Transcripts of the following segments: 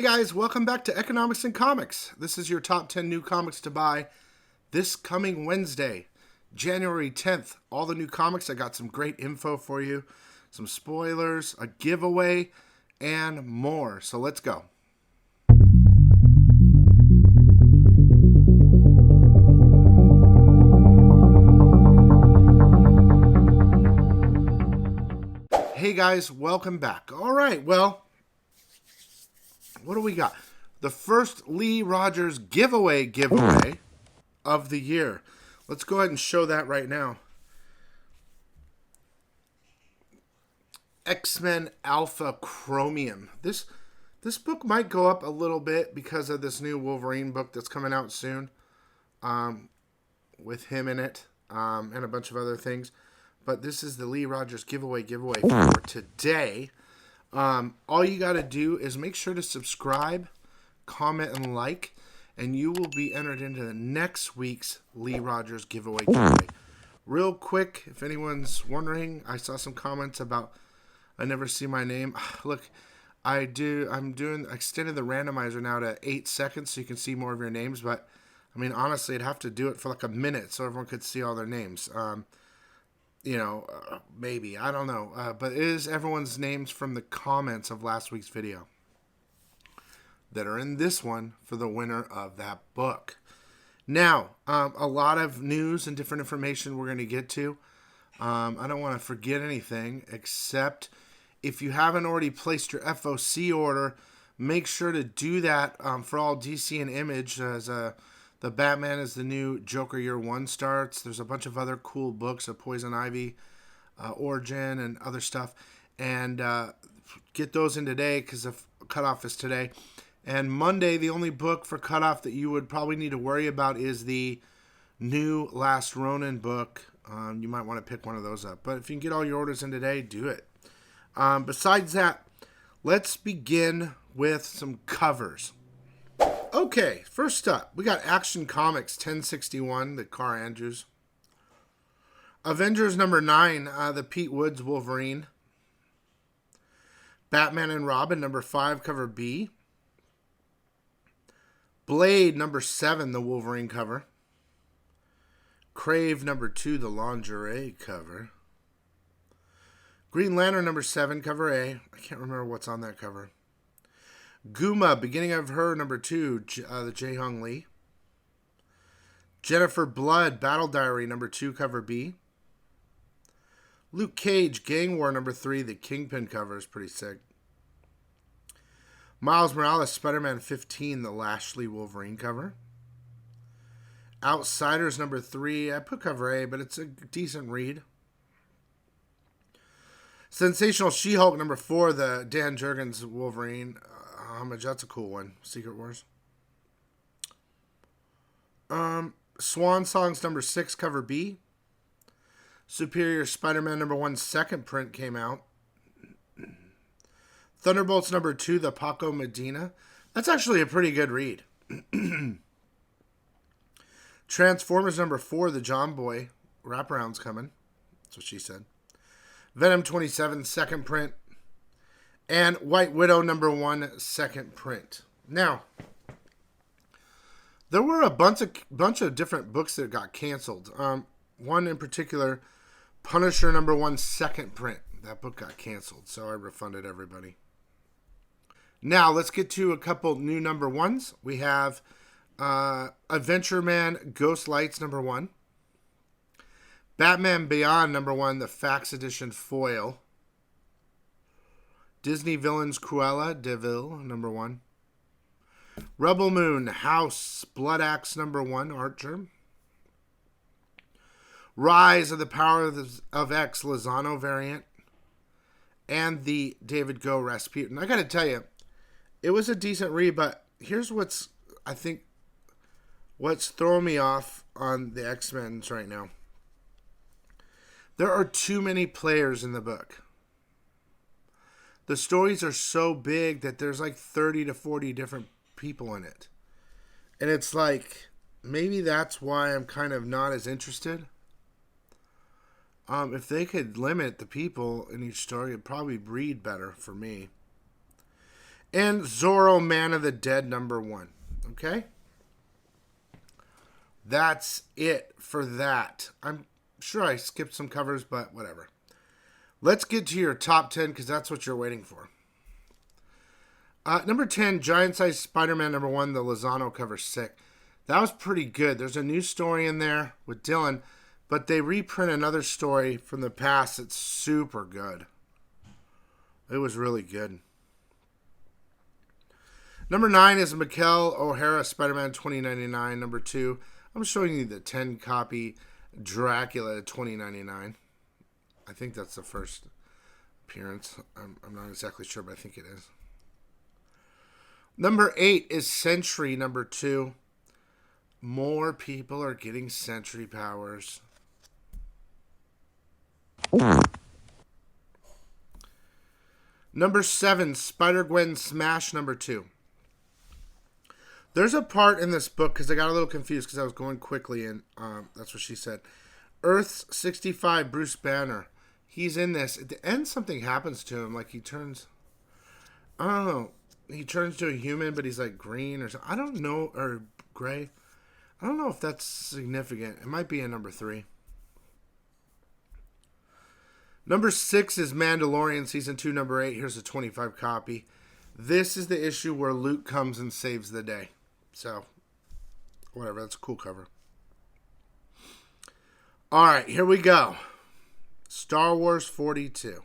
Hey guys, welcome back to Economics and Comics. This is your top 10 new comics to buy this coming Wednesday, January 10th. All the new comics, I got some great info for you, some spoilers, a giveaway, and more. So let's go. Hey guys, welcome back. All right, well, what do we got? The first Lee Rogers giveaway of the year. Let's go ahead and show that right now. X-Men Alpha Chromium. This book might go up a little bit because of this new Wolverine book that's coming out soon, with him in it, and a bunch of other things. But this is the Lee Rogers giveaway for today. All you got to do is make sure to subscribe, comment, and like, and you will be entered into the next week's Lee Rogers giveaway. Real quick, if anyone's wondering, I saw some comments about I never see my name. Look, I'm extended the randomizer now to 8 seconds so you can see more of your names, but I mean, honestly, I'd have to do it for like a minute so everyone could see all their names. Maybe. I don't know. But it is everyone's names from the comments of last week's video that are in this one for the winner of that book. Now, a lot of news and different information we're going to get to. I don't want to forget anything, except if you haven't already placed your FOC order, make sure to do that for all DC and Image, as the Batman is the new Joker Year 1 starts. There's a bunch of other cool books of Poison Ivy, Origin, and other stuff. And get those in today because the cutoff is today. And Monday, the only book for cutoff that you would probably need to worry about is the new Last Ronin book. You might want to pick one of those up. But if you can get all your orders in today, do it. Besides that, let's begin with some covers. Okay, first up, we got Action Comics 1061, the Carr Andrews. Avengers number 9, the Pete Woods Wolverine. Batman and Robin number 5, cover B. Blade number 7, the Wolverine cover. Crave number 2, the lingerie cover. Green Lantern number 7, cover A. I can't remember what's on that cover. Guma, beginning of her, number 2, the Jae-Hong Lee. Jennifer Blood, Battle Diary, number 2, cover B. Luke Cage, Gang War, number 3, the Kingpin cover is pretty sick. Miles Morales, Spider-Man 15, the Lashley Wolverine cover. Outsiders, number 3, I put cover A, but it's a decent read. Sensational She-Hulk, number 4, the Dan Jurgens Wolverine. Homage, that's a cool one. Secret Wars. Swan Songs number 6, cover B. Superior Spider-Man number 1, second print came out. Thunderbolts number 2, the Paco Medina. That's actually a pretty good read. Transformers number 4, the John Boy. Wraparound's coming. That's what she said. Venom 27, second print. And White Widow number 1, second print. Now, there were a bunch of different books that got canceled. One in particular, Punisher number 1, second print. That book got canceled, so I refunded everybody. Now, let's get to a couple new number 1s. We have Adventure Man Ghost Lights number 1. Batman Beyond number 1, the Fax Edition foil. Disney Villains Cruella de Vil, number 1. Rebel Moon, House, Blood Axe, number 1, Archer. Rise of the Power of X, Lozano variant. And the David Go Rasputin. I gotta tell you, it was a decent read, but here's what's throwing me off on the X-Men's right now. There are too many players in the book. The stories are so big that there's like 30 to 40 different people in it. And it's like, maybe that's why I'm kind of not as interested. If they could limit the people in each story, it'd probably read better for me. and Zorro Man of the Dead #1. Okay? That's it for that. I'm sure I skipped some covers, but whatever. Let's get to your top 10 because that's what you're waiting for. Number 10, Giant Size Spider-Man #1, the Lozano cover, sick. That was pretty good. There's a new story in there with Dylan, but they reprint another story from the past that's super good. It was really good. Number 9 is Mikael O'Hara Spider-Man 2099. Number 2, I'm showing you the 10 copy Dracula 2099. I think that's the first appearance. I'm not exactly sure, but I think it is. Number 8 is Sentry #2. More people are getting Sentry powers. Number 7, Spider-Gwen Smash #2. There's a part in this book, because I got a little confused because I was going quickly, and that's what she said. Earth's 65, Bruce Banner. He's in this. At the end, something happens to him. Like he turns, I don't know. He turns to a human, but he's like green or something. I don't know, or gray. I don't know if that's significant. It might be in number 3. Number 6 is Mandalorian Season 2, number 8. Here's a 25 copy. This is the issue where Luke comes and saves the day. So, whatever. That's a cool cover. Alright, here we go. Star Wars 42.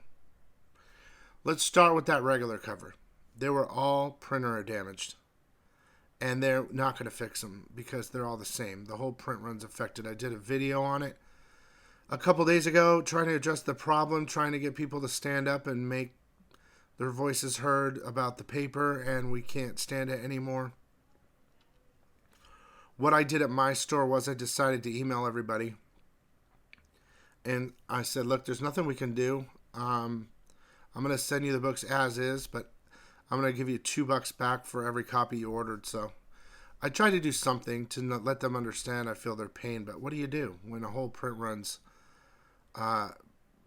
Let's start with that regular cover. They were all printer damaged. And they're not going to fix them because they're all the same. The whole print run's affected. I did a video on it a couple days ago trying to address the problem, trying to get people to stand up and make their voices heard about the paper, and we can't stand it anymore. What I did at my store was I decided to email everybody. And I said, look, there's nothing we can do. I'm going to send you the books as is, but I'm going to give you $2 back for every copy you ordered. So I tried to do something to let them understand I feel their pain. But what do you do when a whole print runs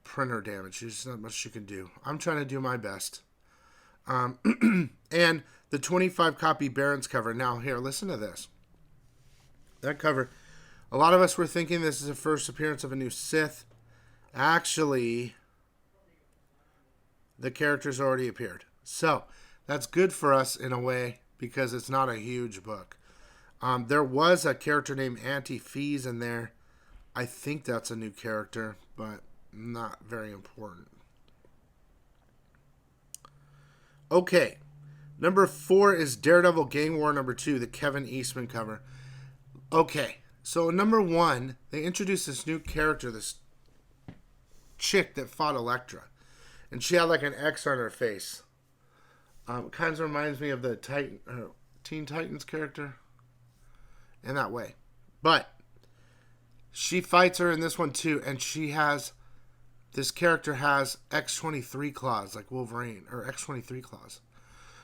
printer damage? There's not much you can do. I'm trying to do my best. And the 25 copy Barron's cover. Now, here, listen to this. That cover, a lot of us were thinking this is the first appearance of a new Sith. Actually, the character's already appeared. So, that's good for us in a way because it's not a huge book. There was a character named Auntie Fees in there. I think that's a new character, but not very important. Okay. Number 4 is Daredevil Gang War #2, the Kevin Eastman cover. Okay. So, number 1, they introduced this new character, this chick that fought Elektra. And she had like an X on her face. It kind of reminds me of the Teen Titans character in that way. But she fights her in this one too, and this character has X-23 claws like Wolverine, or X-23 claws.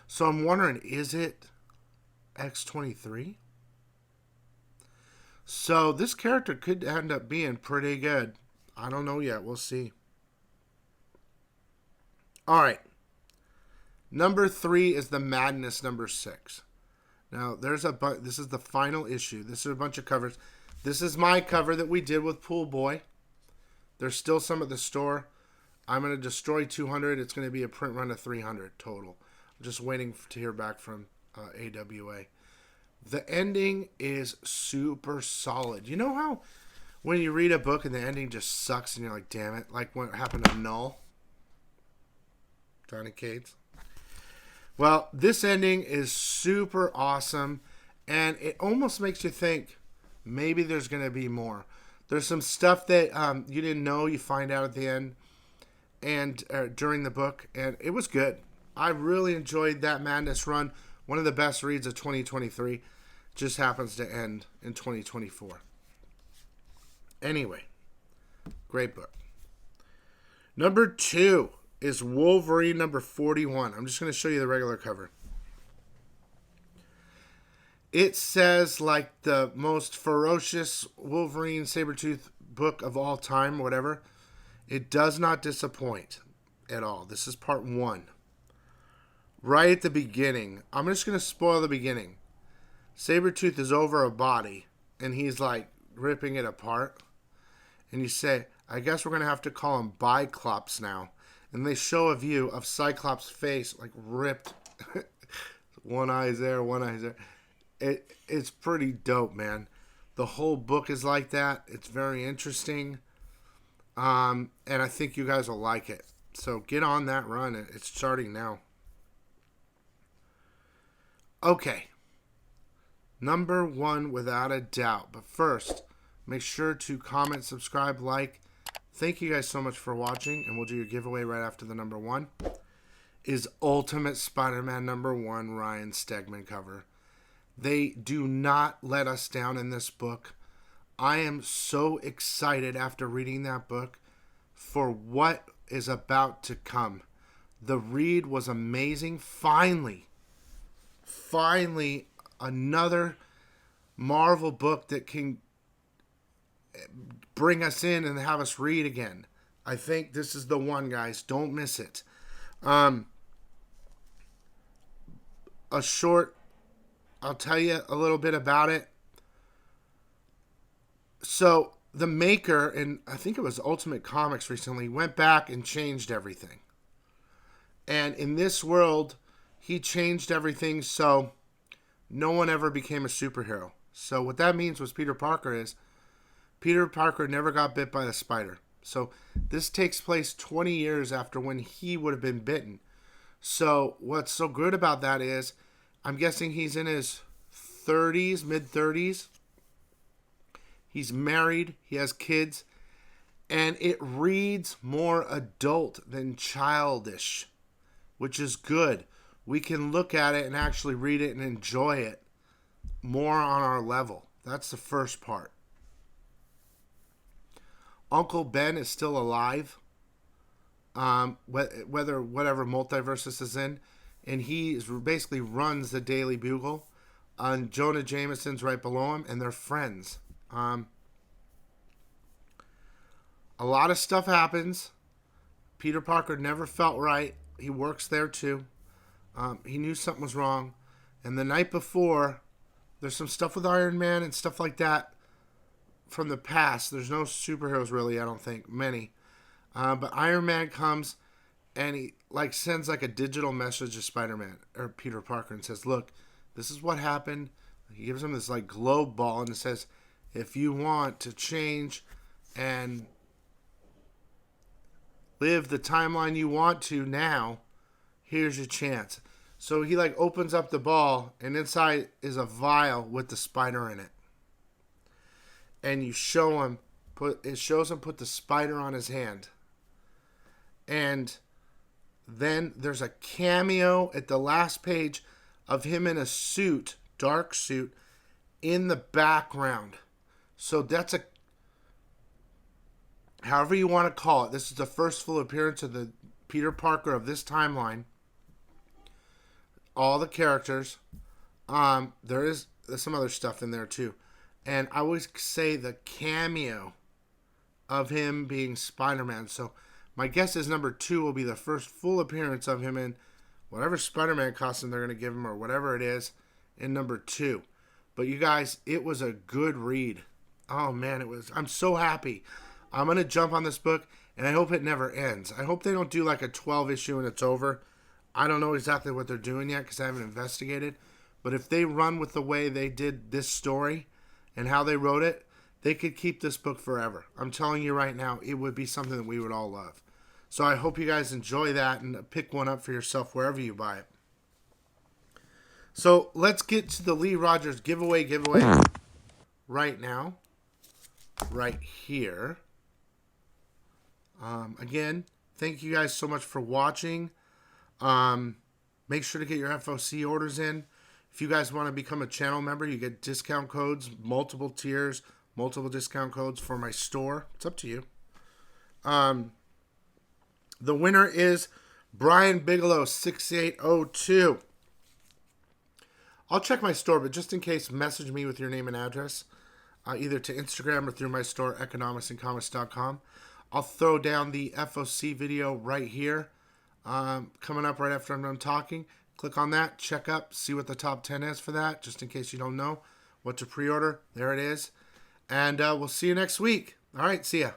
So I'm wondering, is it X-23? So this character could end up being pretty good. I don't know yet. We'll see. All right. Number 3 is the Madness #6. Now, this is the final issue. This is a bunch of covers. This is my cover that we did with Pool Boy. There's still some at the store. I'm going to destroy 200. It's going to be a print run of 300 total. I'm just waiting to hear back from AWA. The ending is super solid. You know how when you read a book and the ending just sucks and you're like, damn it, like what happened to Null? Johnny Cates. Well, this ending is super awesome, and it almost makes you think maybe there's going to be more. There's some stuff that you didn't know you find out at the end and during the book, and it was good. I really enjoyed that Madness run. One of the best reads of 2023. Just happens to end in 2024. Anyway, great book. Number 2 is Wolverine #41. I'm just going to show you the regular cover. It says like the most ferocious Wolverine Sabretooth book of all time, whatever. It does not disappoint at all. This is part 1. right at the beginning. I'm just going to spoil the beginning. Sabretooth is over a body, and he's like ripping it apart. And you say, I guess we're going to have to call him Biclops now. And they show a view of Cyclops' face, like ripped. One eye's there, one eye's there. It's pretty dope, man. The whole book is like that. It's very interesting. And I think you guys will like it. So get on that run. It's starting now. Okay. Number one, without a doubt. But first, make sure to comment, subscribe, like. Thank you guys so much for watching. And we'll do your giveaway right after the number one. Is Ultimate Spider-Man number one Ryan Stegman cover. They do not let us down in this book. I am so excited after reading that book for what is about to come. The read was amazing. Finally, another Marvel book that can bring us in and have us read again. I think this is the one, guys. Don't miss it. I'll tell you a little bit about it. So the maker, and I think it was Ultimate Comics recently, went back and changed everything. And in this world, he changed everything so no one ever became a superhero. So what that means was Peter Parker never got bit by the spider. So this takes place 20 years after when he would have been bitten. So what's so good about that is, I'm guessing he's in his 30s, mid-30s. He's married. He has kids. And it reads more adult than childish, which is good. We can look at it and actually read it and enjoy it more on our level. That's the first part. Uncle Ben is still alive. Whether whatever multiverse this is in. And he basically runs the Daily Bugle. And Jonah Jameson's right below him. And they're friends. A lot of stuff happens. Peter Parker never felt right. He works there too. He knew something was wrong. And the night before, there's some stuff with Iron Man and stuff like that from the past. There's no superheroes really, I don't think. Many. But Iron Man comes and he sends a digital message to Spider-Man or Peter Parker and says, look, this is what happened. He gives him this globe ball and it says, if you want to change and live the timeline you want to now, here's your chance. So he opens up the ball and inside is a vial with the spider in it. And you show him put the spider on his hand. And then there's a cameo at the last page of him in a suit, dark suit, in the background. So that's however you want to call it. This is the first full appearance of the Peter Parker of this timeline. All the characters. There's some other stuff in there too. And I always say the cameo of him being Spider-Man. So my guess is number 2 will be the first full appearance of him in whatever Spider-Man costume they're going to give him or whatever it is in number 2. But you guys, it was a good read. Oh man, it was. I'm so happy. I'm going to jump on this book and I hope it never ends. I hope they don't do a 12 issue and it's over. I don't know exactly what they're doing yet because I haven't investigated. But if they run with the way they did this story and how they wrote it, they could keep this book forever. I'm telling you right now, it would be something that we would all love. So I hope you guys enjoy that and pick one up for yourself wherever you buy it. So let's get to the Lee Rogers giveaway right now. Right here. Again, thank you guys so much for watching. Make sure to get your FOC orders in. If you guys want to become a channel member, you get discount codes, multiple tiers, multiple discount codes for my store. It's up to you. The winner is Brian Bigelow 6802. I'll check my store, but just in case, message me with your name and address, either to Instagram or through my store, economicsandcomics.com. I'll throw down the FOC video right here, coming up right after I'm done talking. Click on that, check up, see what the top 10 is for that, just in case you don't know what to pre-order. There it is. And we'll see you next week. All right, see ya.